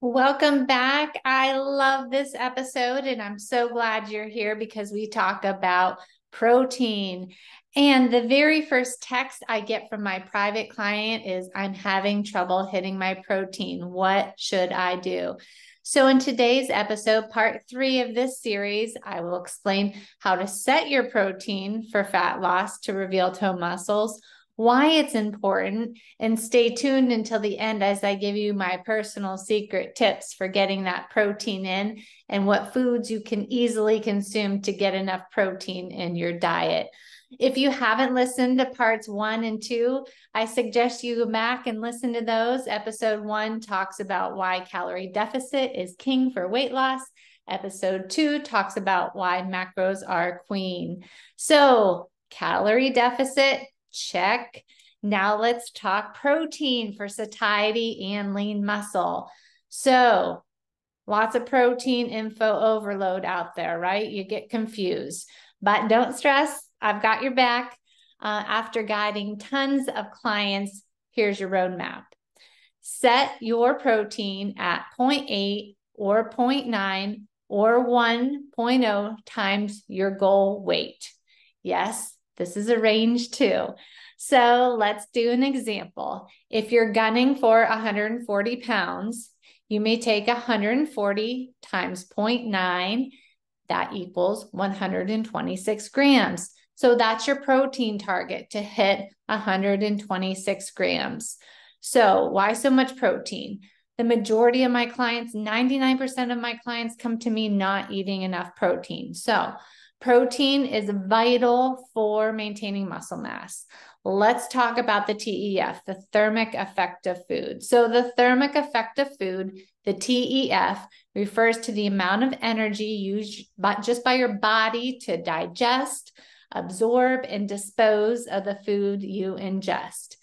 Welcome back. I love this episode, and I'm so glad you're here because we talk about protein. And the very first text I get from my private client is, I'm having trouble hitting my protein. What should I do? So, in today's episode, part 3 of this series, I will explain how to set your protein for fat loss to reveal toe muscles, why it's important, and stay tuned until the end as I give you my personal secret tips for getting that protein in and what foods you can easily consume to get enough protein in your diet. If you haven't listened to parts 1 and 2, I suggest you go back and listen to those. Episode 1 talks about why calorie deficit is king for weight loss. Episode 2 talks about why macros are queen. So, calorie deficit, check. Now let's talk protein for satiety and lean muscle. So lots of protein info overload out there, right? You get confused, but don't stress. I've got your back. After guiding tons of clients, here's your roadmap. Set your protein at 0.8 or 0.9 or 1.0 times your goal weight. Yes, this is a range too. So let's do an example. If you're gunning for 140 pounds, you may take 140 times 0.9. That equals 126 grams. So that's your protein target, to hit 126 grams. So why so much protein? The majority of my clients, 99% of my clients, come to me not eating enough protein. So protein is vital for maintaining muscle mass. Let's talk about the TEF, the thermic effect of food. So the thermic effect of food, the TEF, refers to the amount of energy used just by your body to digest, absorb, and dispose of the food you ingest.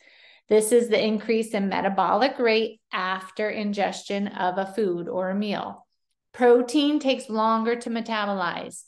This is the increase in metabolic rate after ingestion of a food or a meal. Protein takes longer to metabolize.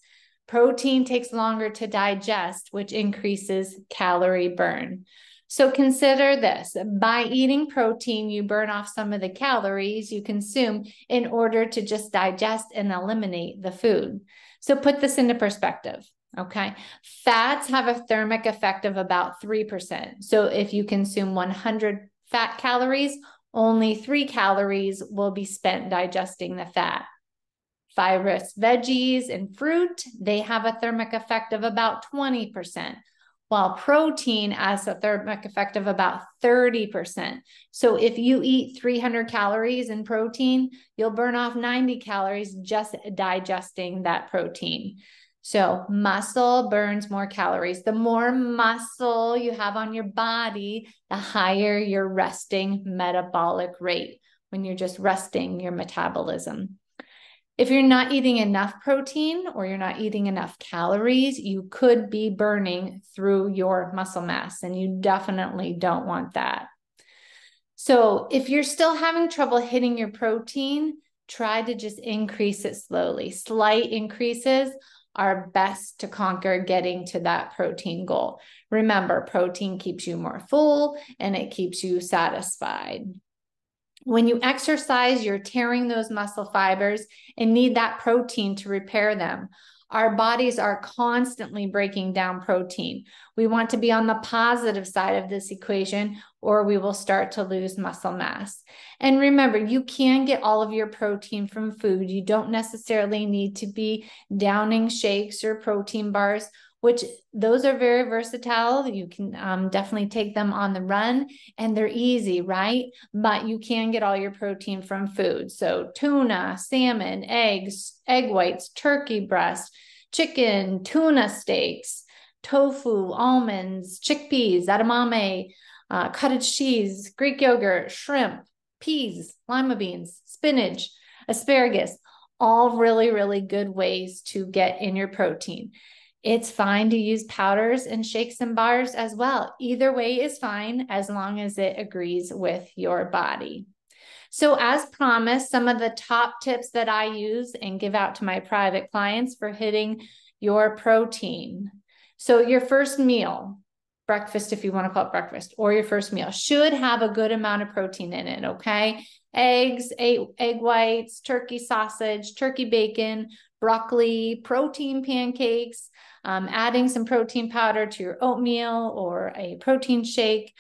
Protein takes longer to digest, which increases calorie burn. So consider this. By eating protein, you burn off some of the calories you consume in order to just digest and eliminate the food. So put this into perspective, okay? Fats have a thermic effect of about 3%. So if you consume 100 fat calories, only 3 calories will be spent digesting the fat. Fibrous veggies and fruit, they have a thermic effect of about 20%, while protein has a thermic effect of about 30%. So if you eat 300 calories in protein, you'll burn off 90 calories just digesting that protein. So muscle burns more calories. The more muscle you have on your body, the higher your resting metabolic rate, when you're just resting your metabolism. If you're not eating enough protein or you're not eating enough calories, you could be burning through your muscle mass, and you definitely don't want that. So if you're still having trouble hitting your protein, try to just increase it slowly. Slight increases are best to conquer getting to that protein goal. Remember, protein keeps you more full and it keeps you satisfied. When you exercise, you're tearing those muscle fibers and need that protein to repair them. Our bodies are constantly breaking down protein. We want to be on the positive side of this equation, or we will start to lose muscle mass. And remember, you can get all of your protein from food. You don't necessarily need to be downing shakes or protein bars, which those are very versatile. You can definitely take them on the run, and they're easy, right? But you can get all your protein from food. So tuna, salmon, eggs, egg whites, turkey breast, chicken, tuna steaks, tofu, almonds, chickpeas, edamame, cottage cheese, Greek yogurt, shrimp, peas, lima beans, spinach, asparagus, all really, really good ways to get in your protein. It's fine to use powders and shakes and bars as well. Either way is fine as long as it agrees with your body. So as promised, some of the top tips that I use and give out to my private clients for hitting your protein. So your first meal, breakfast, if you want to call it breakfast, or your first meal, should have a good amount of protein in it, okay? Eggs, egg whites, turkey sausage, turkey bacon, broccoli, protein pancakes, adding some protein powder to your oatmeal or a protein shake.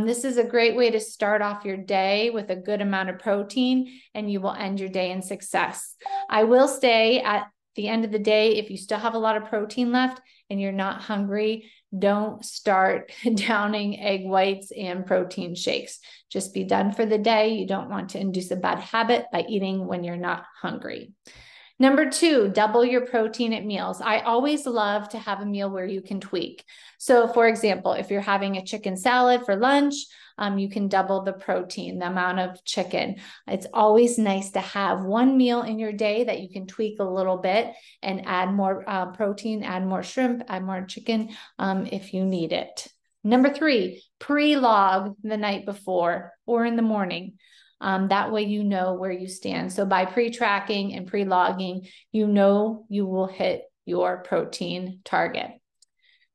This is a great way to start off your day with a good amount of protein, and you will end your day in success. I will say at the end of the day, if you still have a lot of protein left and you're not hungry, don't start downing egg whites and protein shakes. Just be done for the day. You don't want to induce a bad habit by eating when you're not hungry. Number 2, double your protein at meals. I always love to have a meal where you can tweak. So for example, if you're having a chicken salad for lunch, you can double the protein, the amount of chicken. It's always nice to have one meal in your day that you can tweak a little bit and add more protein, add more shrimp, add more chicken if you need it. Number 3, pre-log the night before or in the morning. That way you know where you stand. So by pre-tracking and pre-logging, you know you will hit your protein target.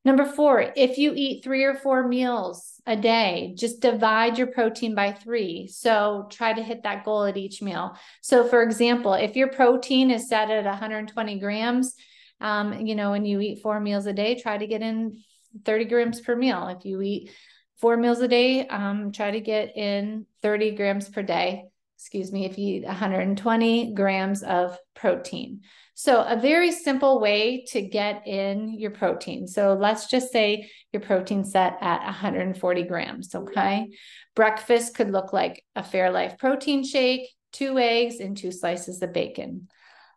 Number 4, if you eat 3 or 4 meals a day, just divide your protein by 3. So try to hit that goal at each meal. So for example, if your protein is set at 120 grams, and you eat 4 meals a day, try to get in 30 grams per meal. If you eat 4 meals a day, try to get in 30 grams per day. If you eat 120 grams of protein. So a very simple way to get in your protein. So let's just say your protein set at 140 grams, okay? Breakfast could look like a Fairlife protein shake, 2 eggs, and 2 slices of bacon.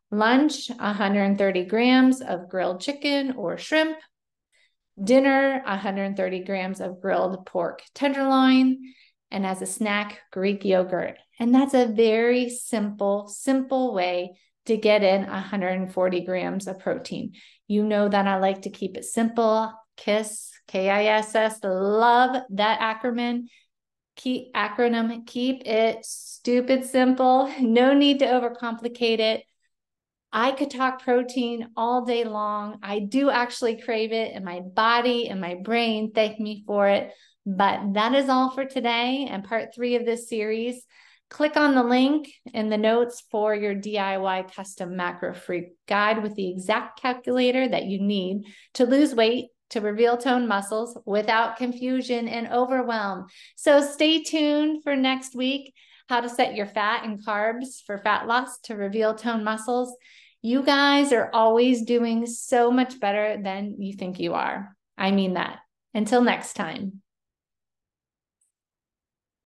Lunch, 130 grams of grilled chicken or shrimp. Dinner, 130 grams of grilled pork tenderloin, and as a snack, Greek yogurt. And that's a very simple way to get in 140 grams of protein. You know that I like to keep it simple. KISS, K-I-S-S, love that acronym. Keep it stupid simple. No need to overcomplicate it. I could talk protein all day long. I do actually crave it, and my body and my brain thank me for it. But that is all for today and part 3 of this series. Click on the link in the notes for your DIY custom macro freak guide with the exact calculator that you need to lose weight, to reveal toned muscles without confusion and overwhelm. So stay tuned for next week, how to set your fat and carbs for fat loss to reveal toned muscles. You guys are always doing so much better than you think you are. I mean that. Until next time.